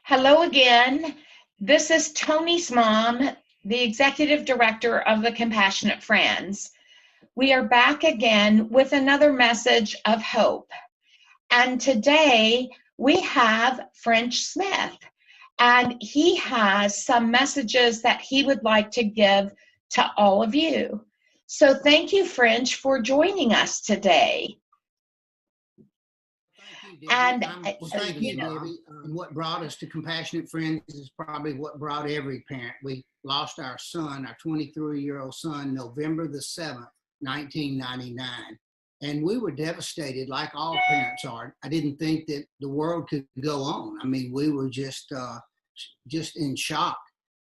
Hello again. This is Tony's mom, the executive director of the Compassionate Friends. We are back again with another message of hope. And today we have French Smith, and he has some messages that he would like to give to all of you. So thank you, French, for joining us today. Thank you, Debbie. Thank you, Debbie. And what brought us to Compassionate Friends is probably what brought every parent. We lost our son, our 23-year-old son, November the 7th, 1999. And we were devastated, like all parents are. I didn't think that the world could go on. I mean, we were just in shock.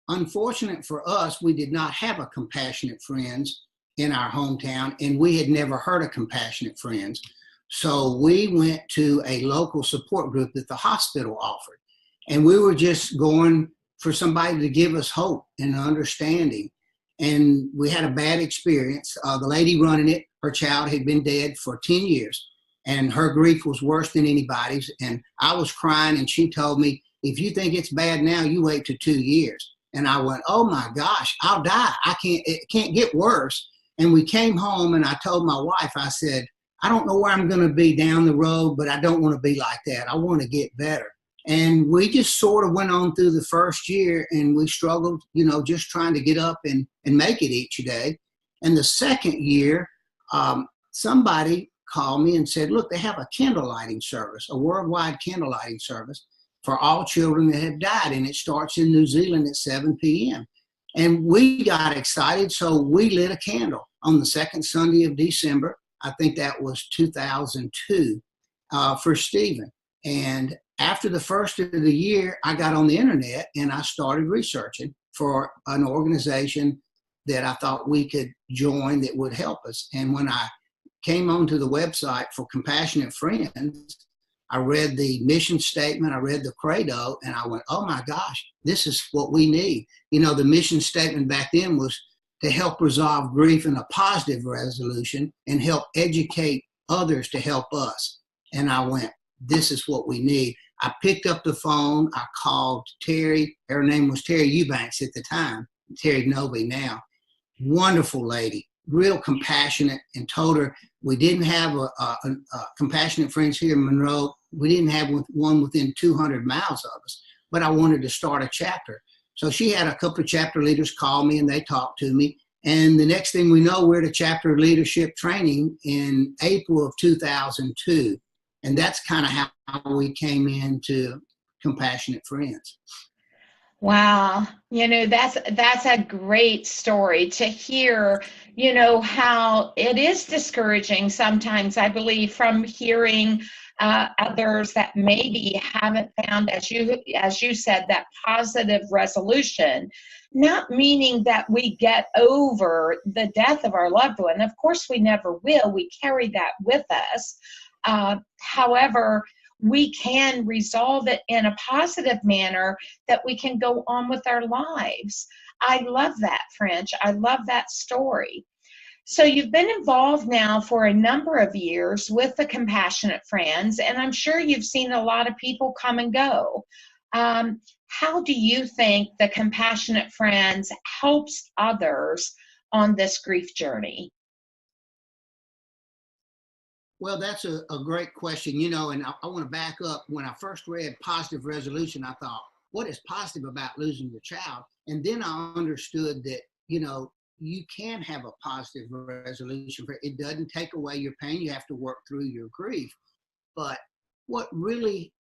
Unfortunate for us, we did not have a Compassionate Friends in our hometown, and we had never heard of Compassionate Friends. So we went to a local support group that the hospital offered. And we were just going for somebody to give us hope and understanding. And we had a bad experience. The lady running it, her child had been dead for 10 years. And her grief was worse than anybody's. And I was crying, and she told me, if you think it's bad now, you wait till 2 years. And I went, oh my gosh, I'll die. It can't get worse. And we came home, and I told my wife, I said, I don't know where I'm going to be down the road, but I don't want to be like that. I want to get better. And we just sort of went on through the first year, and we struggled, just trying to get up and make it each day. And the second year, somebody called me and said, look, they have a candle lighting service, a worldwide candle lighting service for all children that have died. And it starts in New Zealand at 7 p.m. And we got excited, so we lit a candle on the second Sunday of December. I think that was 2002 for Stephen. And after the first of the year, I got on the internet and I started researching for an organization that I thought we could join that would help us. And when I came onto the website for Compassionate Friends, I read the mission statement, I read the credo, and I went, oh my gosh, this is what we need. The mission statement back then was to help resolve grief in a positive resolution and help educate others to help us. And I went, this is what we need. I picked up the phone. I called Terry. Her name was Terry Eubanks at the time, Terry Noby now. Wonderful lady, real compassionate, and told her we didn't have a Compassionate Friends here in Monroe. We didn't have one within 200 miles of us, but I wanted to start a chapter. So she had a couple of chapter leaders call me, and they talked to me. And the next thing we know, we're at a chapter leadership training in April of 2002. And that's kind of how we came into Compassionate Friends. Wow. That's a great story to hear, how it is discouraging sometimes, I believe, from hearing others that maybe haven't found, as you said, that positive resolution, not meaning that we get over the death of our loved one. Of course, we never will. We carry that with us. However, we can resolve it in a positive manner that we can go on with our lives. I love that, French. I love that story. So you've been involved now for a number of years with the Compassionate Friends, and I'm sure you've seen a lot of people come and go. How do you think the Compassionate Friends helps others on this grief journey? Well, that's a great question, and I want to back up. When I first read positive resolution, I thought, what is positive about losing your child? And then I understood that, you can have a positive resolution. It doesn't take away your pain. You have to work through your grief. But what really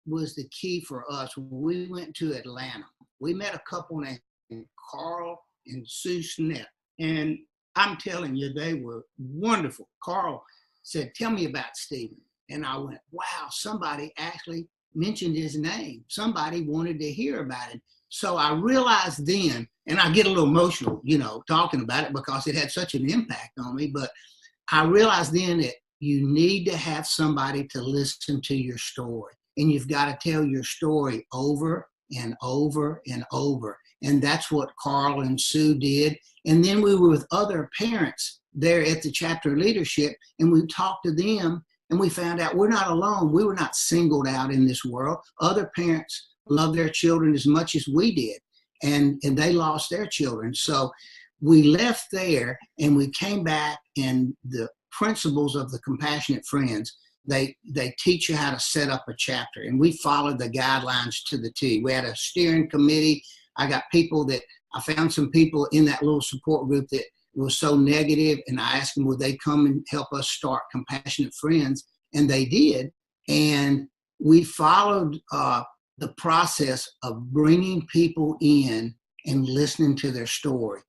was the key for us, when we went to Atlanta, we met a couple named Carl and Sue Smith. And I'm telling you, they were wonderful. Carl said, tell me about Stephen. And I went, wow, somebody actually mentioned his name. Somebody wanted to hear about it. So I realized then, and I get a little emotional, talking about it because it had such an impact on me, but I realized then that you need to have somebody to listen to your story. And you've got to tell your story over and over and over. And that's what Carl and Sue did. And then we were with other parents there at the chapter leadership, and we talked to them, and we found out we're not alone. We were not singled out in this world. Other parents love their children as much as we did, and they lost their children. So we left there and we came back, and the principles of the Compassionate Friends, they teach you how to set up a chapter, and we followed the guidelines to the T. We had a steering committee. I found some people in that little support group that was so negative, and I asked them, would they come and help us start Compassionate Friends? And they did. And we followed the process of bringing people in and listening to their story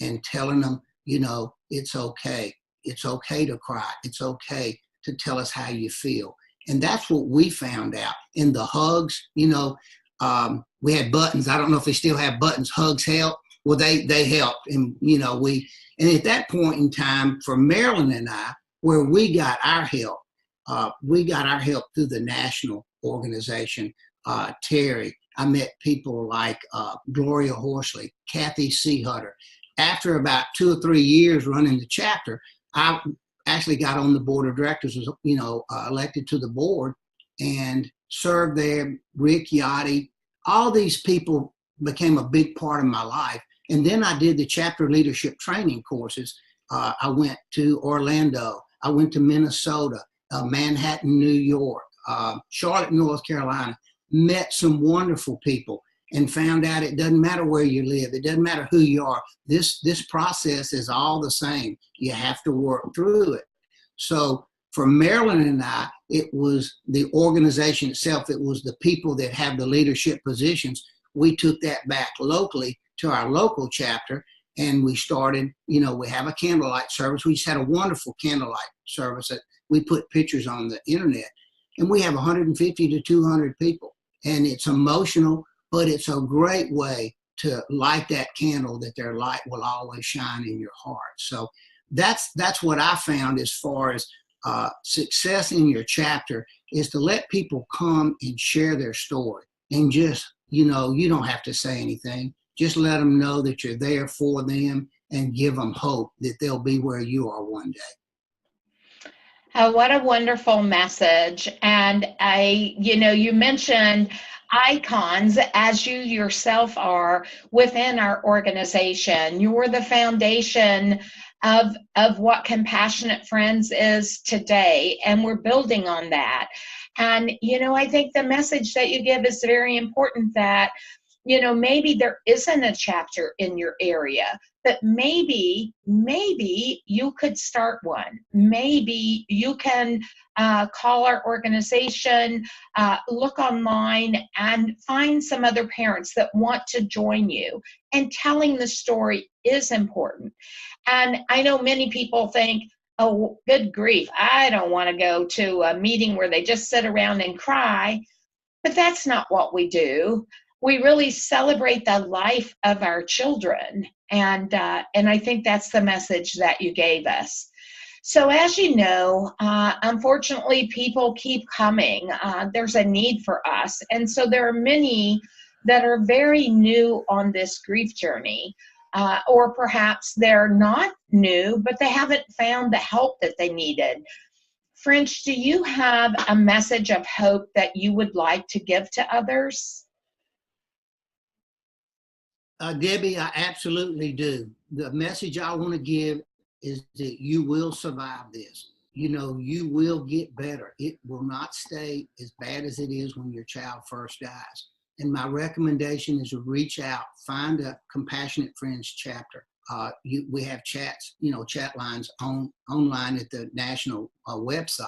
and telling them, it's okay. It's okay to cry. It's okay to tell us how you feel. And that's what we found out. In the hugs, we had buttons. I don't know if they still have buttons. Hugs help. Well, they helped. And, and at that point in time, for Marilyn and I, where we got our help through the national organization. Terry, I met people like Gloria Horsley, Kathy Seahutter. After about 2 or 3 years running the chapter, I actually got on the board of directors, was elected to the board and served there. Rick Yachty, all these people became a big part of my life. And then I did the chapter leadership training courses. I went to Orlando. I went to Minnesota, Manhattan, New York, Charlotte, North Carolina, met some wonderful people and found out it doesn't matter where you live. It doesn't matter who you are. This process is all the same. You have to work through it. So for Marilyn and I, it was the organization itself. It was the people that have the leadership positions. We took that back locally to our local chapter, and we started, we have a candlelight service. We just had a wonderful candlelight service that we put pictures on the internet, and we have 150 to 200 people. And it's emotional, but it's a great way to light that candle that their light will always shine in your heart. So that's what I found as far as success in your chapter, is to let people come and share their story, and just, you don't have to say anything. Just let them know that you're there for them and give them hope that they'll be where you are one day. What a wonderful message. And you mentioned icons, as you yourself are within our organization. You're the foundation of what Compassionate Friends is today, and we're building on that. And, I think the message that you give is very important, that maybe there isn't a chapter in your area, but maybe you could start one. Maybe you can call our organization, look online, and find some other parents that want to join you. And telling the story is important. And I know many people think, oh, good grief, I don't want to go to a meeting where they just sit around and cry. But that's not what we do. We really celebrate the life of our children. And I think that's the message that you gave us. So as you know, unfortunately, people keep coming. There's a need for us. And so there are many that are very new on this grief journey. Or perhaps they're not new, but they haven't found the help that they needed. French, do you have a message of hope that you would like to give to others? Debbie, I absolutely do. The message I want to give is that you will survive this. You will get better. It will not stay as bad as it is when your child first dies. And my recommendation is to reach out, find a Compassionate Friends chapter. We have chats, chat lines online at the national website.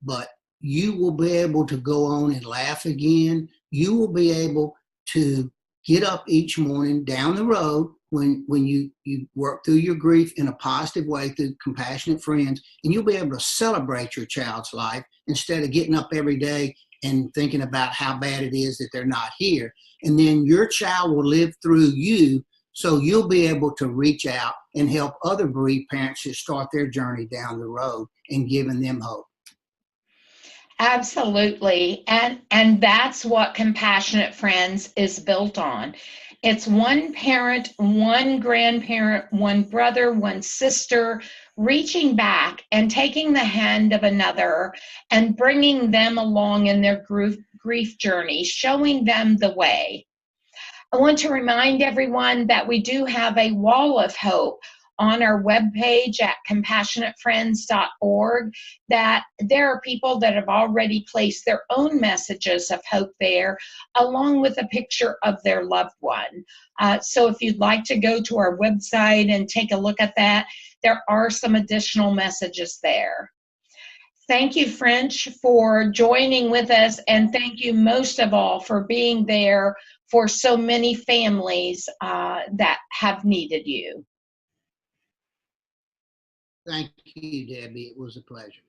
But you will be able to go on and laugh again. You will be able to get up each morning down the road when you work through your grief in a positive way through Compassionate Friends, and you'll be able to celebrate your child's life instead of getting up every day and thinking about how bad it is that they're not here. And then your child will live through you, so you'll be able to reach out and help other bereaved parents to start their journey down the road and giving them hope. Absolutely. And that's what Compassionate Friends is built on. It's one parent, one grandparent, one brother, one sister, reaching back and taking the hand of another and bringing them along in their grief journey, showing them the way. I want to remind everyone that we do have a wall of hope on our webpage at compassionatefriends.org, that there are people that have already placed their own messages of hope there, along with a picture of their loved one. So if you'd like to go to our website and take a look at that, there are some additional messages there. Thank you, French, for joining with us, and thank you most of all for being there for so many families that have needed you. Thank you, Debbie. It was a pleasure.